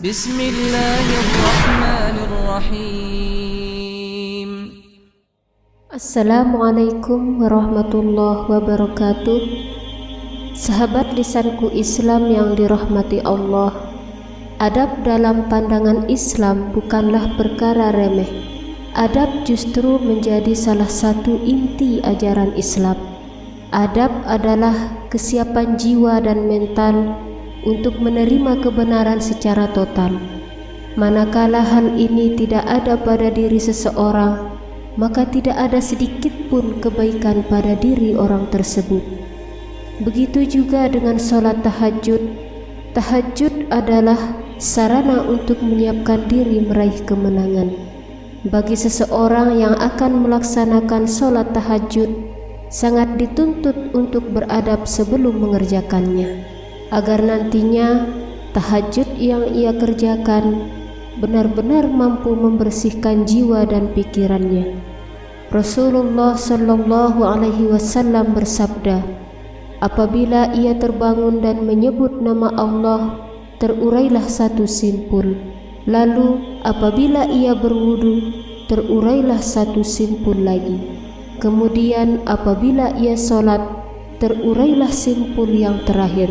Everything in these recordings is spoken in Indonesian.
Bismillahirrahmanirrahim. Assalamualaikum warahmatullahi wabarakatuh. Sahabat lisanku Islam yang dirahmati Allah, adab dalam pandangan Islam bukanlah perkara remeh. Adab justru menjadi salah satu inti ajaran Islam. Adab adalah kesiapan jiwa dan mental untuk menerima kebenaran secara total. Manakala hal ini tidak ada pada diri seseorang, maka tidak ada sedikit pun kebaikan pada diri orang tersebut. Begitu juga dengan sholat tahajud. Tahajud adalah sarana untuk menyiapkan diri meraih kemenangan. Bagi seseorang yang akan melaksanakan sholat tahajud, sangat dituntut untuk beradab sebelum mengerjakannya, agar nantinya tahajud yang ia kerjakan benar-benar mampu membersihkan jiwa dan pikirannya. Rasulullah Shallallahu Alaihi Wasallam bersabda, apabila ia terbangun dan menyebut nama Allah, terurailah satu simpul. Lalu apabila ia berwudu, terurailah satu simpul lagi. Kemudian apabila ia sholat, terurailah simpul yang terakhir.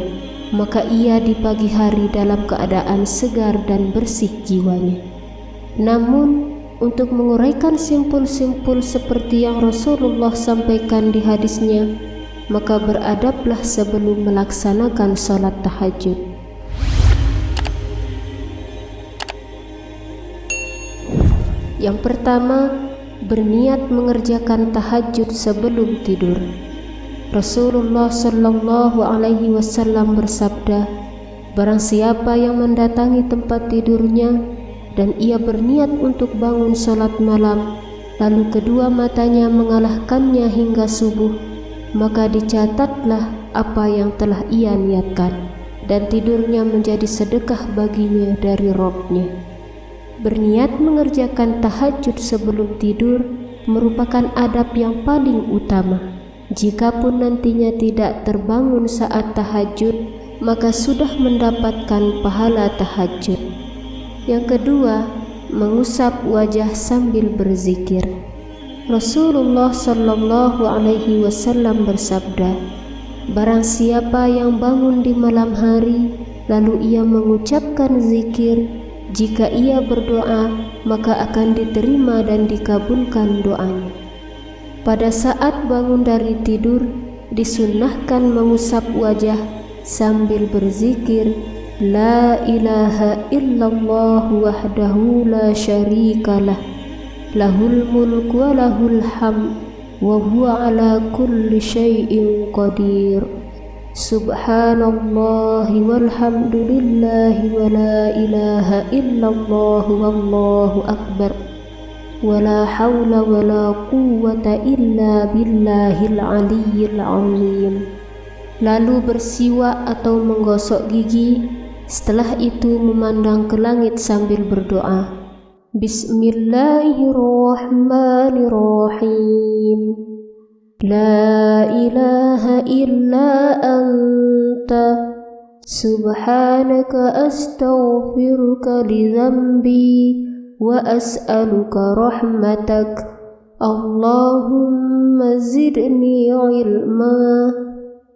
Maka ia di pagi hari dalam keadaan segar dan bersih jiwanya. Namun, untuk menguraikan simpul-simpul seperti yang Rasulullah sampaikan di hadisnya, maka beradablah sebelum melaksanakan sholat tahajud. Yang pertama, berniat mengerjakan tahajud sebelum tidur. Rasulullah Shallallahu Alaihi Wasallam bersabda, barang siapa yang mendatangi tempat tidurnya dan ia berniat untuk bangun sholat malam, lalu kedua matanya mengalahkannya hingga subuh, maka dicatatlah apa yang telah ia niatkan, dan tidurnya menjadi sedekah baginya dari Rabb-Nya. Berniat mengerjakan tahajud sebelum tidur merupakan adab yang paling utama. Jikapun nantinya tidak terbangun saat tahajud, maka sudah mendapatkan pahala tahajud. Yang kedua, mengusap wajah sambil berzikir. Rasulullah Shallallahu Alaihi Wasallam bersabda, barang siapa yang bangun di malam hari, lalu ia mengucapkan zikir, jika ia berdoa, maka akan diterima dan dikabulkan doanya. Pada saat bangun dari tidur, disunnahkan mengusap wajah sambil berzikir, La ilaha illallah wahdahu la syarikalah, lahul mulku wa lahul hamd, wa huwa ala kulli syai'in qadir. Subhanallahi walhamdulillahi wa la ilaha illallah wallahu akbar. Wala hawla wala quwwata illa billahil aliyyil azim. Lalu bersiwak atau menggosok gigi. Setelah itu memandang ke langit sambil berdoa, Bismillahirrahmanirrahim. La ilaha illa anta, subhanaka astaghfiruka li dhanbi wa as'aluka rahmatak. Allahumma zidni ilma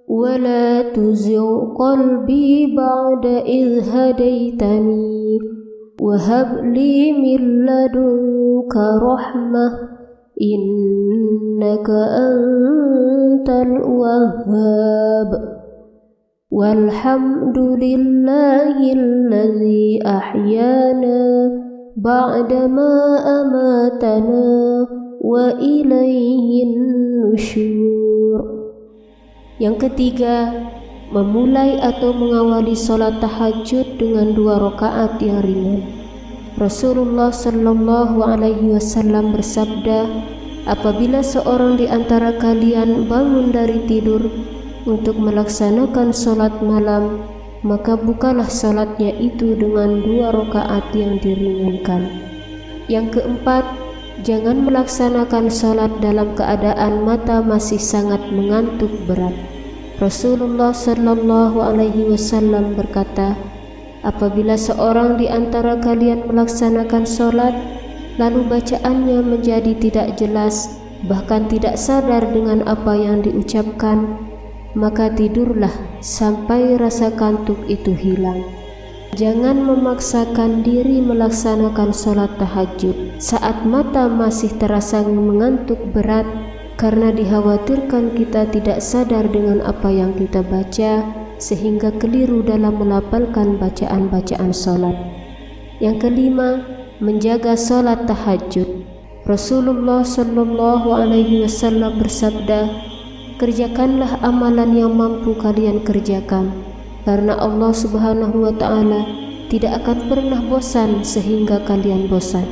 wa la tuzigh qalbi ba'da idh hadaitani wa hab li min ladunka rahmah innaka antal wahhab. Walhamdulillahilladzi ahyana ba'dama amatana wa ilaihin nusyur. Yang ketiga, memulai atau mengawali sholat tahajud dengan 2 rakaat yang ringan. Rasulullah Shallallahu Alaihi Wasallam bersabda, apabila seorang di antara kalian bangun dari tidur untuk melaksanakan sholat malam, maka bukalah sholatnya itu dengan 2 rakaat yang diringankan. Yang keempat, jangan melaksanakan sholat dalam keadaan mata masih sangat mengantuk berat. Rasulullah Shallallahu Alaihi Wasallam berkata, Apabila seorang di antara kalian melaksanakan sholat, lalu bacaannya menjadi tidak jelas, bahkan tidak sadar dengan apa yang diucapkan, maka tidurlah sampai rasa kantuk itu hilang. Jangan memaksakan diri melaksanakan sholat tahajud saat mata masih terasa mengantuk berat, karena dikhawatirkan kita tidak sadar dengan apa yang kita baca, sehingga keliru dalam melafalkan bacaan-bacaan sholat. Yang kelima, menjaga sholat tahajud. Rasulullah Shallallahu Alaihi Wasallam bersabda, kerjakanlah amalan yang mampu kalian kerjakan, karena Allah Subhanahu wa Ta'ala tidak akan pernah bosan sehingga kalian bosan.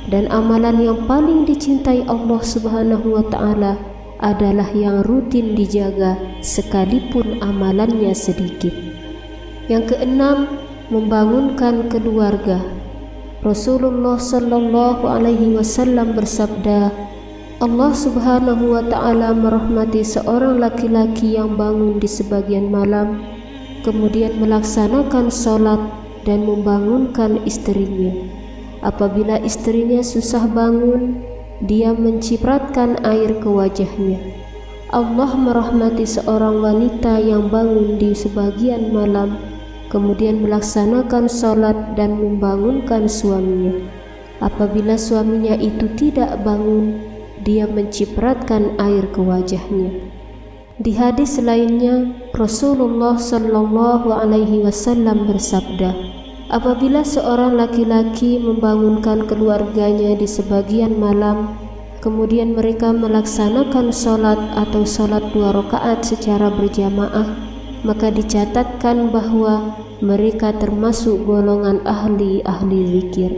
Dan amalan yang paling dicintai Allah Subhanahu wa Ta'ala adalah yang rutin dijaga sekalipun amalannya sedikit. Yang keenam, membangunkan keluarga. Rasulullah Shallallahu Alaihi Wasallam bersabda, Allah Subhanahu wa Ta'ala merahmati seorang laki-laki yang bangun di sebagian malam, kemudian melaksanakan sholat dan membangunkan istrinya. Apabila istrinya susah bangun, dia mencipratkan air ke wajahnya. Allah merahmati seorang wanita yang bangun di sebagian malam, kemudian melaksanakan sholat dan membangunkan suaminya. Apabila suaminya itu tidak bangun, dia mencipratkan air ke wajahnya. Di hadis lainnya, Rasulullah Shallallahu Alaihi Wasallam bersabda, apabila seorang laki-laki membangunkan keluarganya di sebagian malam, kemudian mereka melaksanakan sholat atau sholat 2 rakaat secara berjamaah, maka dicatatkan bahwa mereka termasuk golongan ahli zikir.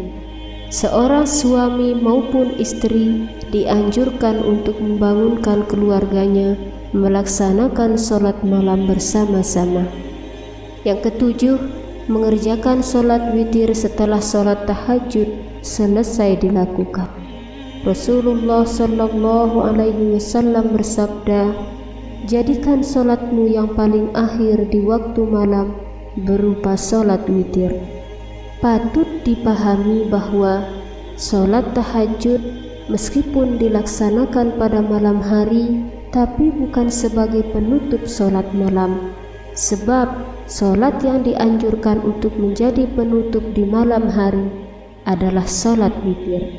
Seorang suami maupun istri dianjurkan untuk membangunkan keluarganya melaksanakan sholat malam bersama-sama. Yang ketujuh, mengerjakan sholat witir setelah sholat tahajud selesai dilakukan. Rasulullah Shallallahu Alaihi Wasallam bersabda, jadikan sholatmu yang paling akhir di waktu malam berupa sholat witir. Patut dipahami bahwa sholat tahajud meskipun dilaksanakan pada malam hari, tapi bukan sebagai penutup sholat malam, sebab sholat yang dianjurkan untuk menjadi penutup di malam hari adalah sholat witir.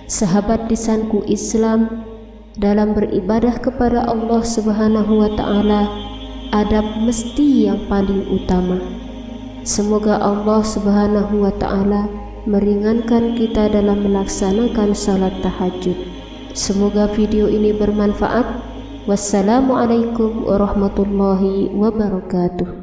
Sahabat lisanku Islam, dalam beribadah kepada Allah Subhanahu wa Ta'ala, adab mesti yang paling utama. Semoga Allah Subhanahu wa Ta'ala meringankan kita dalam melaksanakan salat tahajud. Semoga video ini bermanfaat. Wassalamualaikum warahmatullahi wabarakatuh.